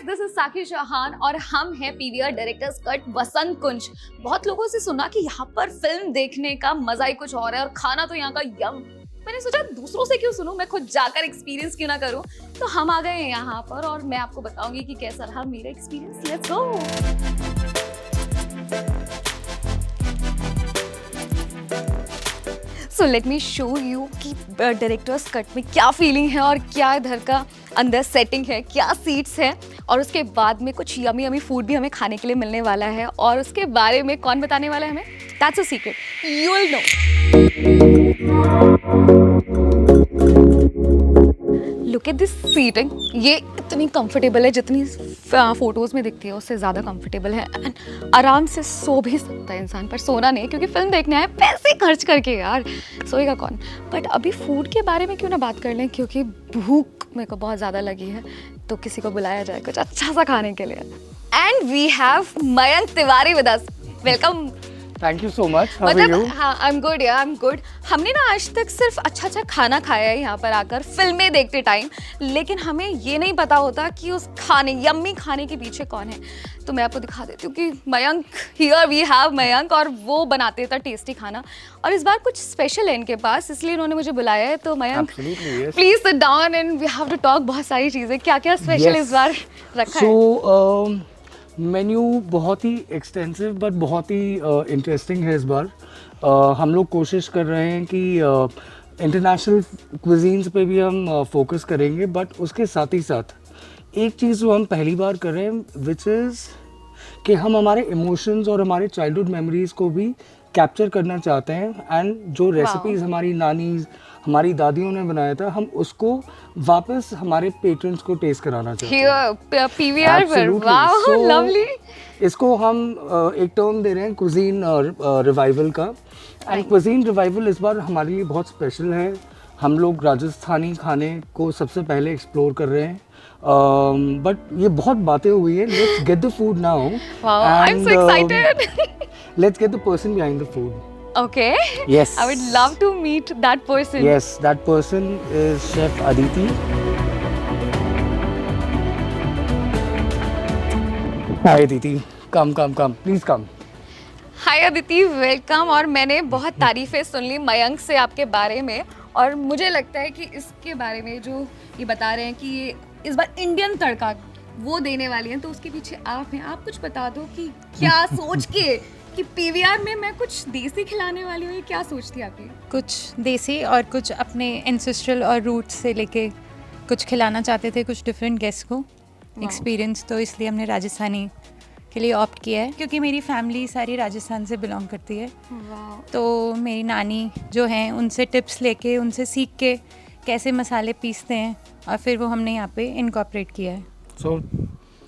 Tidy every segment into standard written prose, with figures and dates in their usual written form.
This is साकी चौहान और हम हैं पीवीआर डायरेक्टर्स कट वसंत कुंज। बहुत लोगों से सुना कि यहाँ पर फिल्म देखने का मजा ही कुछ और है और खाना तो यहाँ का यम। मैंने सोचा दूसरों से क्यों सुनूं, मैं खुद जाकर एक्सपीरियंस क्यों ना करूं। तो हम आ गए हैं यहाँ पर और मैं आपको बताऊंगी कि कैसा रहा मेरा experience. Let's go. So let me show you कि डायरेक्टर्स कट में क्या फीलिंग है और क्या इधर का अंदर सेटिंग है, क्या सीट्स है, और उसके बाद में कुछ यमी यमी फूड भी हमें खाने के लिए मिलने वाला है। और उसके बारे में कौन बताने वाला है हमें, that's a secret, you will know. Look at this seating, ये इतनी कंफर्टेबल है जितनी फोटोज़ में दिखती है उससे ज़्यादा कंफर्टेबल है। एंड आराम से सो भी सकता है इंसान, पर सोना नहीं, क्योंकि फिल्म देखने आए पैसे खर्च करके यार, सोएगा कौन। बट अभी फूड के बारे में क्यों ना बात कर लें, क्योंकि भूख मेरे को बहुत ज़्यादा लगी है, तो किसी को बुलाया जाए कुछ अच्छा सा खाने के लिए। And we have Mayank Tiwari with us, welcome. Thank you so much. मतलब हाँ, आई एम गुड यार, आई एम गुड। हमने ना आज तक सिर्फ अच्छा खाना खाया है यहाँ पर आकर फिल्में देखते टाइम, लेकिन हमें ये नहीं पता होता कि उस खाने, यम्मी खाने के पीछे कौन है। तो मैं आपको दिखा देती हूँ कि Mayank, here we have Mayank, और वो बनाते था टेस्टी खाना। और इस बार कुछ स्पेशल है इनके पास, इसलिए उन्होंने मुझे बुलाया है। तो Mayank please sit down and we have to talk बहुत सारी चीज़ें। क्या क्या स्पेशल इस बार रखा है? मेन्यू बहुत ही एक्सटेंसिव बट बहुत ही इंटरेस्टिंग है इस बार। हम लोग कोशिश कर रहे हैं कि इंटरनेशनल क्विजीन्स पे भी हम फोकस करेंगे, बट उसके साथ ही साथ एक चीज़ जो हम पहली बार कर रहे हैं विच इज़ कि हम हमारे इमोशंस और हमारे चाइल्डहुड मेमोरीज़ को भी कैप्चर करना चाहते हैं। एंड जो रेसिपीज़ हमारी नानी, हमारी दादियों ने बनाया था, हम उसको वापस हमारे पेट्रन्स को टेस्ट कराना चाहते हैं। पीवीआर पर, वाओ लवली। इसको हम एक टर्म दे रहे हैं कुजीन रिवाइवल का। एंड कुजीन रिवाइवल इस बार हमारे लिए बहुत स्पेशल है। हम लोग राजस्थानी खाने को सबसे पहले एक्सप्लोर कर रहे हैं। बट ये बहुत बातें हुई है, let's get the food now. I am so excited. Let's get the person behind the food. Okay. Yes. I would love to meet that person. Yes, that person is Chef Aditi. Hi Aditi, come. Please come. Hi Aditi, welcome। और मैंने बहुत तारीफ़ें सुन ली मयंक से आपके बारे में, और मुझे लगता है कि इसके बारे में जो ये बता रहे हैं कि ये इस बार इंडियन तड़का वो देने वाली हैं, तो उसके पीछे आप हैं। आप कुछ बता दो कि क्या सोच के कि पीवीआर में मैं कुछ देसी खिलाने वाली हूँ, ये क्या सोचती आपकी? कुछ देसी और कुछ अपने एंसेस्ट्रल और रूट्स से लेके कुछ खिलाना चाहते थे, कुछ डिफरेंट गेस्ट को एक्सपीरियंस। तो इसलिए हमने राजस्थानी के लिए ऑप्ट किया है, क्योंकि मेरी फैमिली सारी राजस्थान से बिलोंग करती है। तो मेरी नानी जो हैं उनसे टिप्स लेके, उनसे सीख के कैसे मसाले पीसते हैं, और फिर वो हमने यहाँ पे इनकॉर्पोरेट किया है। So,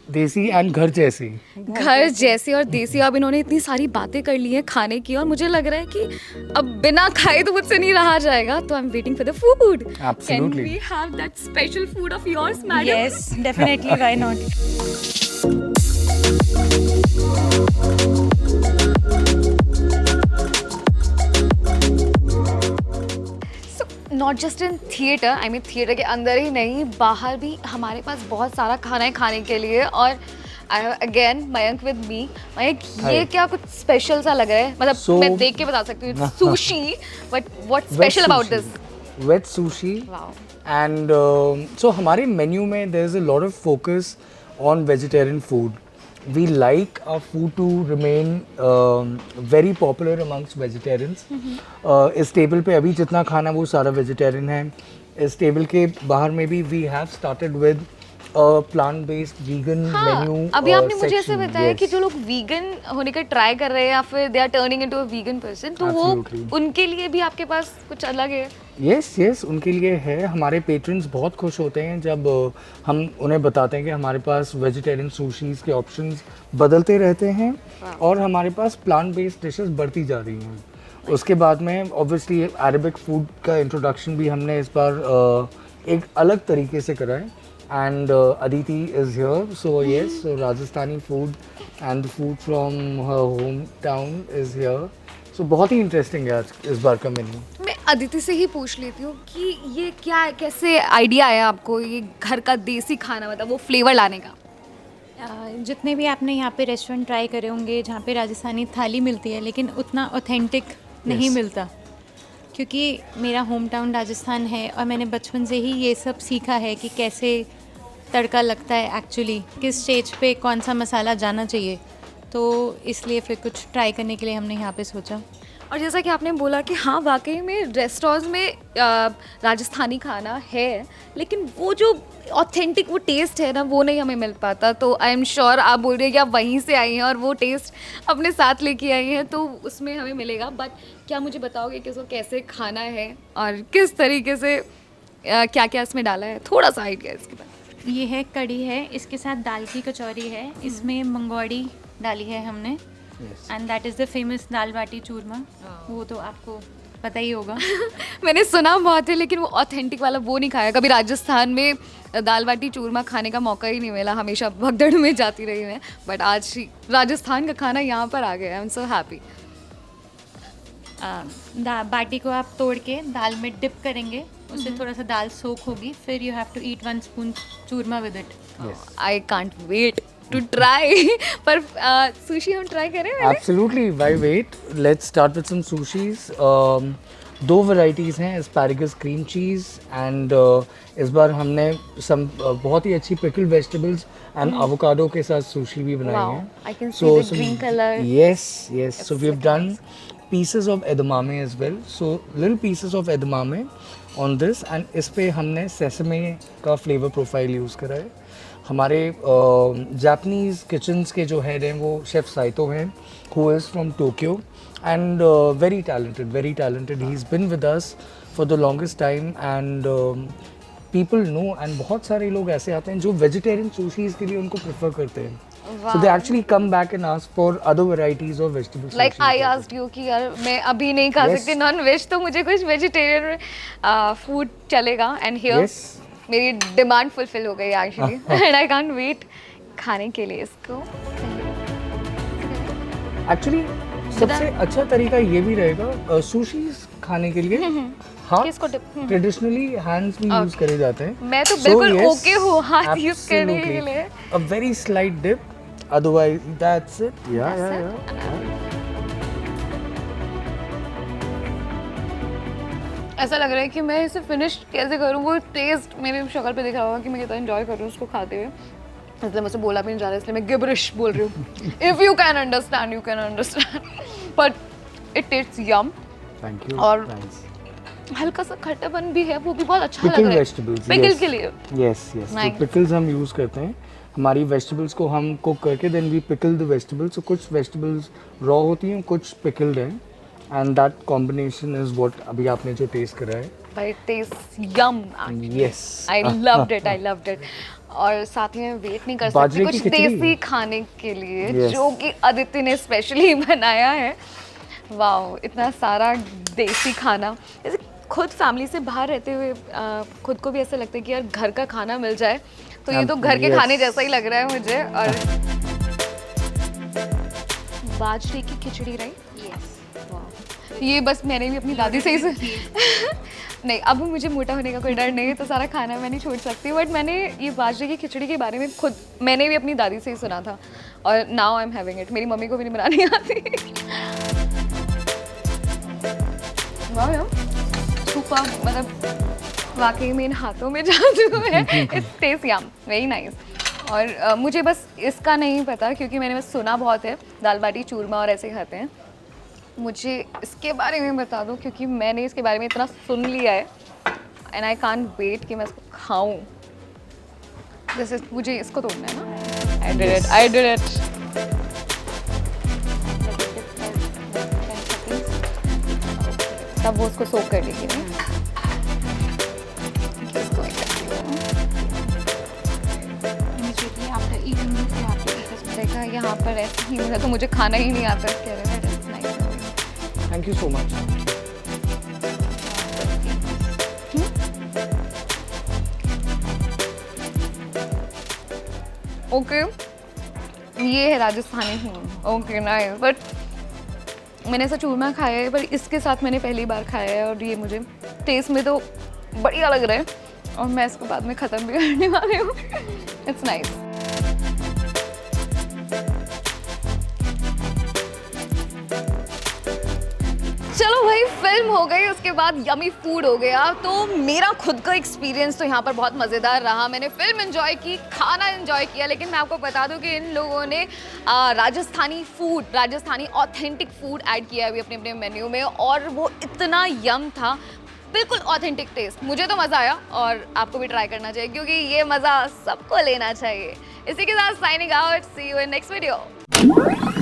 देसी एंड घर जैसी, घर जैसी और देसी। अब इन्होंने इतनी सारी बातें कर ली हैं खाने की, और मुझे लग रहा है कि अब बिना खाए तो मुझसे नहीं रहा जाएगा। तो I am waiting for the food. Can we have that special food of yours madam? Yes, definitely, why not. Not just in theatre, I mean theatre के अंदर ही नहीं, बाहर भी हमारे पास बहुत सारा खाना है खाने के लिए। और I have again Mayank with me. Mayank, ये क्या कुछ स्पेशल सा लग रहा है? मतलब मैं देख के बता सकती हूँ, sushi, but what special about this? Veg sushi. And so हमारे मेन्यू में there is a lot of focus on vegetarian food. We like our food to remain very popular amongst vegetarians. इस टेबल पे अभी जितना खाना वो सारा vegetarian है. इस टेबल के बाहर में भी we have started with plant based vegan menu. अभी आपने मुझे ऐसे बताया कि जो लोग वीगन होने का ट्राई कर रहे हैं या फिर they are turning into a vegan person, तो वो उनके लिए भी आपके पास कुछ अलग है? यस, उनके लिए है। हमारे पेट्रन्स बहुत खुश होते हैं जब हम उन्हें बताते हैं कि हमारे पास वेजिटेरियन सुशीज़ के ऑप्शंस बदलते रहते हैं और हमारे पास प्लांट बेस्ड डिशेस बढ़ती जा रही हैं। उसके बाद में ऑब्वियसली अरेबिक फूड का इंट्रोडक्शन भी हमने इस बार एक अलग तरीके से करा है। And Aditi is here, so yes, so Rajasthani food and the food from her hometown is here. So बहुत ही इंटरेस्टिंग है आज इस बार का मेन्यू। मैं अदिति से ही पूछ लेती हूँ कि ये क्या, कैसे आइडिया आया आपको ये घर का देसी खाना, मतलब वो फ्लेवर लाने का? जितने भी आपने यहाँ पे रेस्टोरेंट ट्राई करे होंगे जहाँ पे राजस्थानी थाली मिलती है, लेकिन उतना ऑथेंटिक नहीं Yes. मिलता, क्योंकि मेरा होम टाउन राजस्थान है और मैंने बचपन से ही ये सब सीखा है कि कैसे तड़का लगता है एक्चुअली, किस स्टेज पे कौन सा मसाला जाना चाहिए। तो इसलिए फिर कुछ ट्राई करने के लिए हमने यहाँ पे सोचा। और जैसा कि आपने बोला कि हाँ वाकई में रेस्टोरेंट्स में राजस्थानी खाना है, लेकिन वो जो ऑथेंटिक वो टेस्ट है ना वो नहीं हमें मिल पाता। तो आई एम श्योर आप बोल रहे हैं कि आप वहीं से आई हैं और वो टेस्ट अपने साथ लेके आई हैं, तो उसमें हमें मिलेगा। बट क्या मुझे बताओगे कि उसको कैसे खाना है और किस तरीके से क्या क्या इसमें डाला है, थोड़ा सा आइडिया इसके बाद। ये है कढ़ी है, इसके साथ दाल की कचौरी है, इसमें मंगोड़ी डाली है हमने, and that is the famous dal baati churma. वो तो आपको पता ही होगा। मैंने सुना बहुत है, लेकिन वो ऑथेंटिक वाला वो नहीं खाया कभी। राजस्थान में दाल बाटी चूरमा खाने का मौका ही नहीं मिला, हमेशा भगदड़ में जाती रही मैं। बट आज राजस्थान का खाना यहाँ पर आ गया, आई एम सो हैप्पी। बाटी को आप तोड़ के दाल में डिप करेंगे, उससे थोड़ा सा दाल सोख होगी, फिर you have to eat 1 spoon churma with it. I can't wait to try. पर सुशी हम ट्राई करें? Absolutely, why wait? Let's start with some sushis. दो वैरायटीज़ हैं, एस्पैरागस क्रीम चीज़ एंड इस बार हमने बहुत ही अच्छी पिकल्ड वेजिटेबल्स एंड एवोकाडो के साथ सुशी भी बनाई Wow, है। I can see the green color. Yes. So we've done pieces of edamame as well. So little pieces of edamame on this, and इस पे हमने sesame का फ्लेवर प्रोफाइल यूज़ करा है। हमारे जापानीज़ किचन्स के जो हेड हैं वो शेफ़ साइतो हैं, who is from Tokyo and very talented. He's been with us for the longest time and people know, and बहुत सारे लोग ऐसे आते हैं जो वेजिटेरियन सुशीज़ के लिए उनको प्रेफर करते हैं। So they actually come back and ask for other varieties of vegetable Like sushi. I asked you कि यार मैं अभी नहीं खा Yes. सकती नॉन वेज, तो मुझे कुछ वेजिटेरियन फूड चलेगा। And here Yes. मेरी डिमांड फुलफिल हो गई actually, and I can't wait खाने के लिए इसको। Actually सबसे अच्छा तरीका ये भी रहेगा सुशीज़ खाने के लिए। हाँ, किसको dip? ट्रेडिशनली हैंड्स भी यूज करे जाते हैं। मैं तो बिल्कुल okay हूँ हाथ use करने के absolutely. लिए। A very slight dip, otherwise that's it. Yeah. ऐसा लग रहा है कि मैं इसे फिनिश कैसे करूँ, वो टेस्ट मेरे शक्ल पे दिख रहा होगा कि मैं कितना एंजॉय कर रही हूँ उसको खाते हुए। इसलिए मुझसे बोला भी नहीं जा रहा, इसलिए मैं गिबरिश बोल रही हूँ। If you can understand you can understand, but it tastes yum. Thank you. और Thanks. हल्का सा खट्टापन भी है, वो भी बहुत अच्छा लग Pickled रहा है vegetables. Pickle yes. के लिए। Yes. तो Nice. pickles हम यूज करते हैं। हमारी वेजिटेबल्स को हम कुक करके then we pickle the vegetables. तो कुछ वेजिटेबल्स रॉ होती हैं, कुछ पिकल्ड हैं, and that combination is what अभी आपने जो टेस्ट करा है। But it tastes yum. Yes. I loved it. और साथ में वेट नहीं कर बाजरे सकती की कुछ खिचड़ी। देसी खाने के लिए, Yes. जो कि अदिति ने स्पेशली बनाया है। वाओ, इतना सारा देसी खाना। जैसे खुद फैमिली से बाहर रहते हुए खुद को भी ऐसा लगता है कि यार घर का खाना मिल जाए, तो ये तो घर के Yes. खाने जैसा ही लग रहा है मुझे। और बाजरे की खिचड़ी, राइट? यस। ये बस मैंने भी अपनी दादी से ही नहीं, अब मुझे मोटा होने का कोई डर नहीं है, तो सारा खाना मैं नहीं छोड़ सकती। बट मैंने ये बाजरे की खिचड़ी के बारे में मैंने भी अपनी दादी से ही सुना था, और now I am having it. मेरी मम्मी को भी नहीं बनानी आती। वाह यार, सुपर, मतलब वाकई में इन हाथों में जादू है। It's taste yum, very nice. और मुझे बस इसका नहीं पता, क्योंकि मैंने बस सुना बहुत है दाल बाटी चूरमा और ऐसे खाते हैं। मुझे इसके बारे में बता दो, क्योंकि मैंने इसके बारे में इतना सुन लिया है, एंड आई कांट वेट कि मैं इसको खाऊं। जैसे मुझे इसको तोड़ना है ना। I did it. तब वो उसको सोक कर लेगी ना। इसको मैं करती हूँ। देखा, यहाँ पर ऐसे ही मुझे तो मुझे खाना ही नहीं आता इसके बारे में। Thank you so much. Okay, ये है Rajasthani food. Okay, nice. But मैंने ऐसा चूरमा खाया है, पर इसके साथ मैंने पहली बार खाया है, और ये मुझे टेस्ट में तो बढ़िया लग रहा है, और मैं इसको बाद में ख़त्म भी करने वाली हूँ। It's nice. हो गई, उसके बाद यमी फूड हो गया। तो मेरा खुद का एक्सपीरियंस तो यहाँ पर बहुत मज़ेदार रहा। मैंने फिल्म एंजॉय की, खाना एंजॉय किया, लेकिन मैं आपको बता दूँ कि इन लोगों ने Rajasthani food, Rajasthani authentic food add किया है अभी अपने अपने मेन्यू में, और वो इतना यम था, बिल्कुल ऑथेंटिक टेस्ट। मुझे तो मज़ा आया और आपको भी ट्राई करना चाहिए, क्योंकि ये मज़ा सबको लेना चाहिए। इसी के साथ signing out, see you in next video.